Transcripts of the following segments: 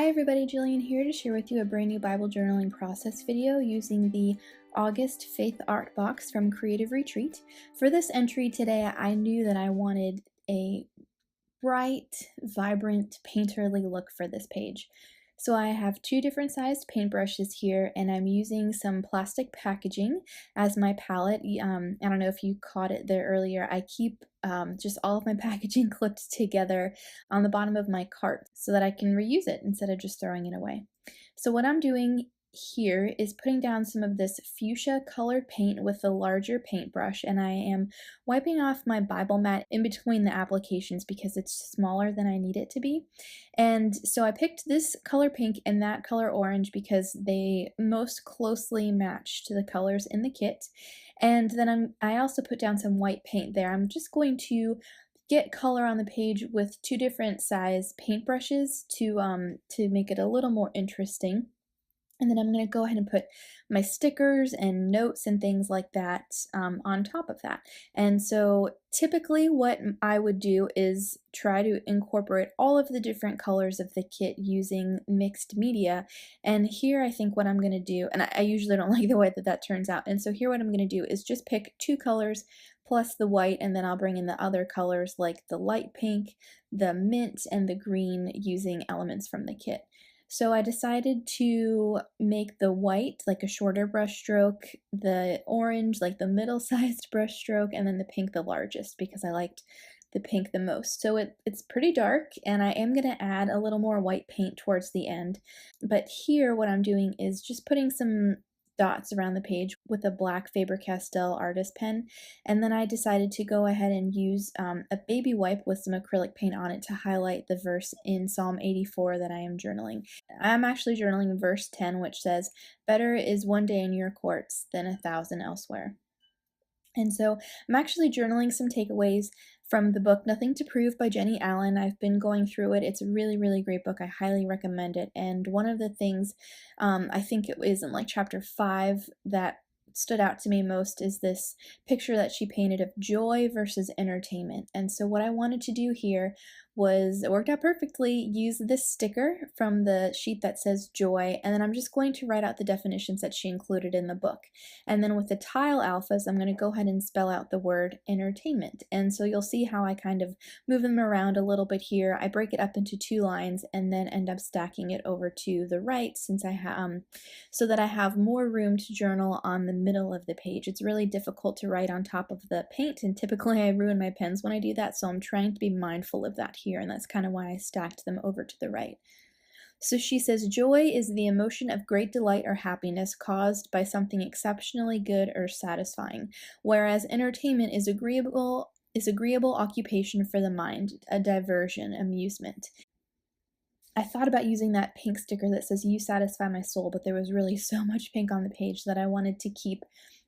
Hi everybody, Jillian here to share with you a brand new Bible journaling process video using the August Faith Art Box from Creative Retreat. For this entry today, I knew that I wanted a bright, vibrant, painterly look for this page. So I have two different sized paintbrushes here, and I'm using some plastic packaging as my palette. I don't know if you caught it there earlier. I keep just all of my packaging clipped together on the bottom of my cart so that I can reuse it instead of just throwing it away. So what I'm doing here is putting down some of this fuchsia colored paint with a larger paintbrush, and I am wiping off my Bible mat in between the applications because it's smaller than I need it to be. And so I picked this color pink and that color orange because they most closely match to the colors in the kit. And then I also put down some white paint there. I'm just going to get color on the page with two different size paintbrushes to make it a little more interesting. And then I'm going to go ahead and put my stickers and notes and things like that on top of that. And so typically what I would do is try to incorporate all of the different colors of the kit using mixed media. And here I think what I'm going to do, and I usually don't like the way that that turns out. And so here what I'm going to do is just pick two colors plus the white, and then I'll bring in the other colors like the light pink, the mint, and the green using elements from the kit. So I decided to make the white like a shorter brush stroke, the orange like the middle-sized brush stroke, and then the pink the largest because I liked the pink the most. So it's pretty dark, and I am going to add a little more white paint towards the end. But here what I'm doing is just putting some dots around the page with a black Faber-Castell artist pen, and then I decided to go ahead and use a baby wipe with some acrylic paint on it to highlight the verse in Psalm 84 that I am journaling. I'm actually journaling verse 10, which says, "Better is one day in your courts than 1,000 elsewhere." And so I'm actually journaling some takeaways from the book Nothing to Prove by Jenny Allen. I've been going through it. It's a really, really great book. I highly recommend it. And one of the things I think it is in like chapter 5 that stood out to me most is this picture that she painted of joy versus entertainment. And so what I wanted to do here was, it worked out perfectly, use this sticker from the sheet that says joy, and then I'm just going to write out the definitions that she included in the book. And then with the tile alphas, I'm going to go ahead and spell out the word entertainment. And so you'll see how I kind of move them around a little bit here. I break it up into two lines and then end up stacking it over to the right since I so that I have more room to journal on the middle of the page. It's really difficult to write on top of the paint, and typically I ruin my pens when I do that, so I'm trying to be mindful of that here, and that's kind of why I stacked them over to the right. So she says, joy is the emotion of great delight or happiness caused by something exceptionally good or satisfying, whereas entertainment is agreeable occupation for the mind, a diversion, amusement. I thought about using that pink sticker that says "You satisfy my soul," but there was really so much pink on the page that I wanted to keep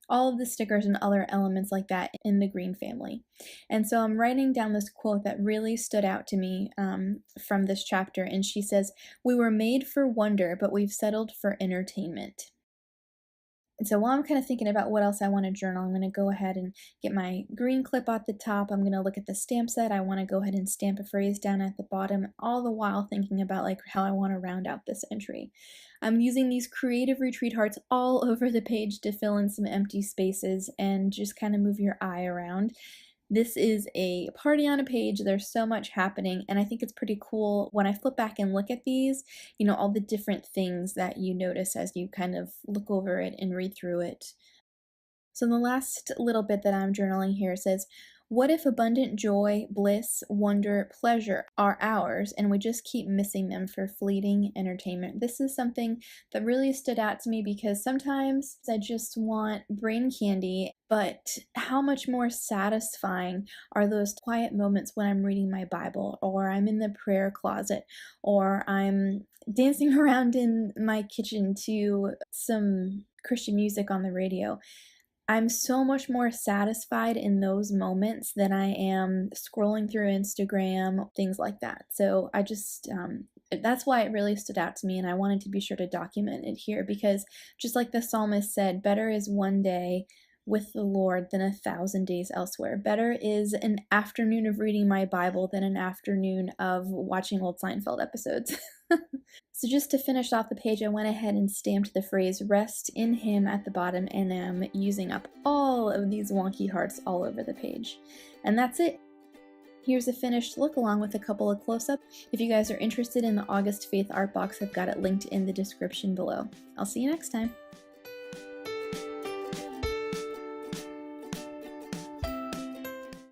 all of the stickers and other elements like that in the green family. And so I'm writing down this quote that really stood out to me from this chapter, and she says, "We were made for wonder, but we've settled for entertainment." And so while I'm kind of thinking about what else I want to journal, I'm going to go ahead and get my green clip at the top. I'm going to look at the stamp set. I want to go ahead and stamp a phrase down at the bottom, all the while thinking about like how I want to round out this entry. I'm using these Creative Retreat hearts all over the page to fill in some empty spaces and just kind of move your eye around. This is a party on a page. There's so much happening, and I think it's pretty cool when I flip back and look at these, all the different things that you notice as you kind of look over it and read through it. So the last little bit that I'm journaling here says, what if abundant joy, bliss, wonder, pleasure are ours and we just keep missing them for fleeting entertainment? This is something that really stood out to me because sometimes I just want brain candy, but how much more satisfying are those quiet moments when I'm reading my Bible, or I'm in the prayer closet, or I'm dancing around in my kitchen to some Christian music on the radio. I'm so much more satisfied in those moments than I am scrolling through Instagram, things like that. So I just, that's why it really stood out to me, and I wanted to be sure to document it here because just like the psalmist said, better is one day with the Lord than 1,000 days elsewhere. Better is an afternoon of reading my Bible than an afternoon of watching old Seinfeld episodes. So just to finish off the page, I went ahead and stamped the phrase "Rest in Him" at the bottom, and I'm using up all of these wonky hearts all over the page. And that's it. Here's a finished look along with a couple of close-ups. If you guys are interested in the August Faith art box, I've got it linked in the description below. I'll see you next time.